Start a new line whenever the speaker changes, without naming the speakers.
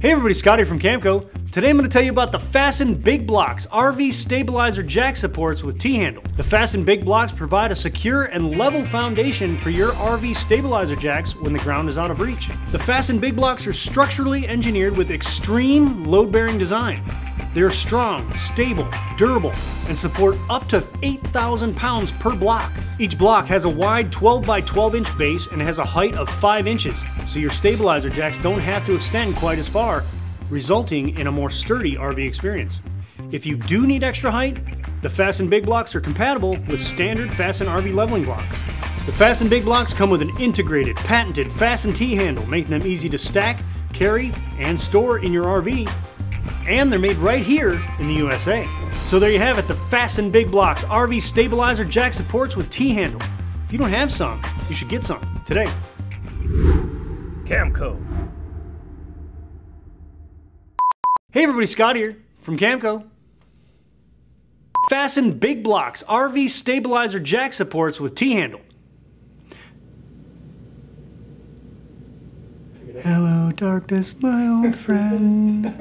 Hey everybody, Scott here from Camco. Today I'm going to tell you about the FasTen Big Blocks RV stabilizer jack supports with T-handle. The FasTen Big Blocks provide a secure and level foundation for your RV stabilizer jacks when the ground is out of reach. The FasTen Big Blocks are structurally engineered with extreme load-bearing design. They are strong, stable, durable, and support up to 8,000 pounds per block. Each block has a wide 12 by 12 inch base and has a height of 5 inches, so your stabilizer jacks don't have to extend quite as far, resulting in a more sturdy RV experience. If you do need extra height, the FasTen Big Blocks are compatible with standard FasTen RV leveling blocks. The FasTen Big Blocks come with an integrated, patented FasTen T-handle, making them easy to stack, carry, and store in your RV. And they're made right here in the USA. So there you have it, the FasTen Big Blocks RV stabilizer jack supports with T-handle. If you don't have some, you should get some today. Camco. Hey everybody, Scott here from Camco. FasTen Big Blocks RV stabilizer jack supports with T-handle. Hello darkness, my old friend.